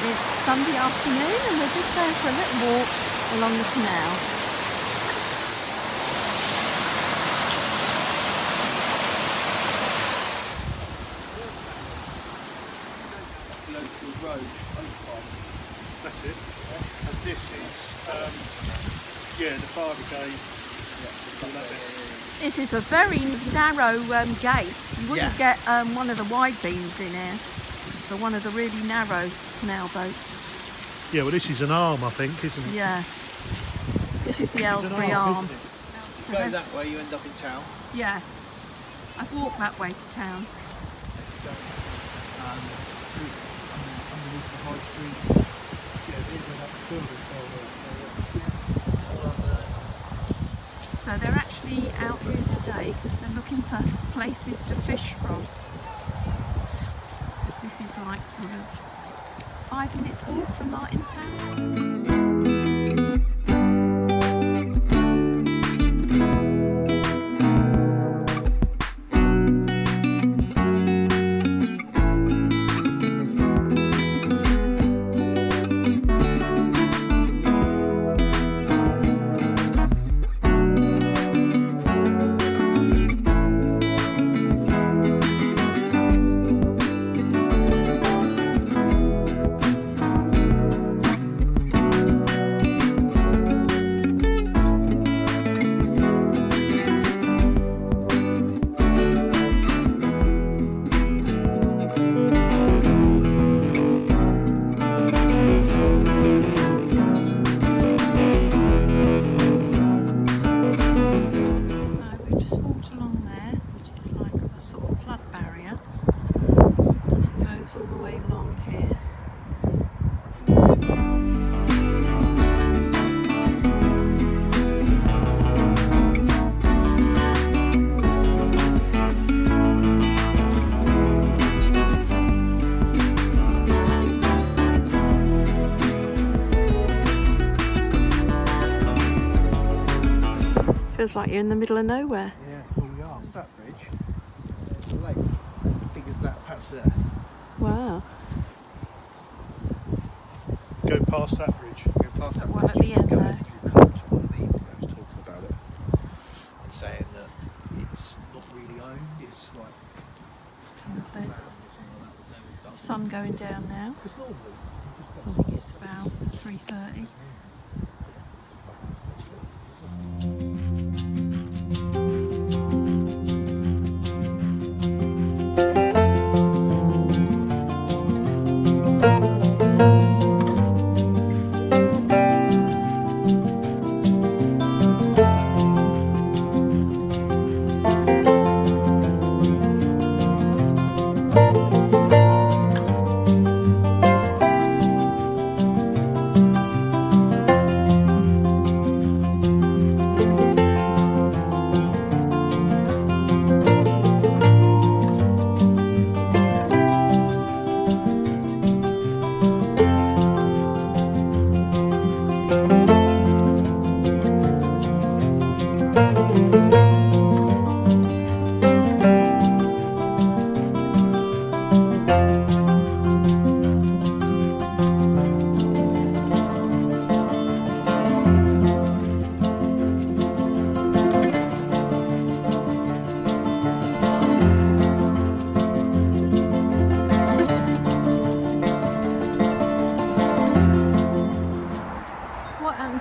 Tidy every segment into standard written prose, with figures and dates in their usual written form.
It's Sunday afternoon and we're just going for a little walk along the canal. Local road, that's it. And this is, the fire brigade. This is a very narrow gate. You wouldn't get one of the wide beams in here. It's for one of the really narrow canal boats. Yeah, well this is an arm, I think, isn't it? Yeah. This is the Aylesbury Arm. If you go that way, you end up in town. Yeah. I've walked that way to town. Underneath the high street. So they're actually out here today because they're looking for places to fish from. Because this is like sort of 5 minutes walk from Martin's house. All the way along here. Feels like you're in the middle of nowhere. Yeah, well we are. It's that bridge. There's a lake as big as that patch there. Wow. Go past that bridge. Go past that one bridge. at the end Go there. If you come to one of these, the guy was talking about it and saying that it's not really owned. It's like There's the sun going down now. it's normal. I think it's about 3:30.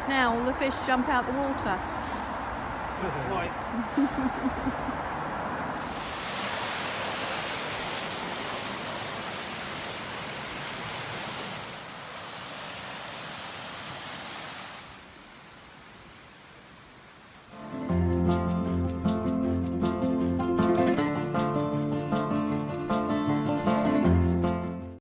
Now all the fish jump out the water. Right.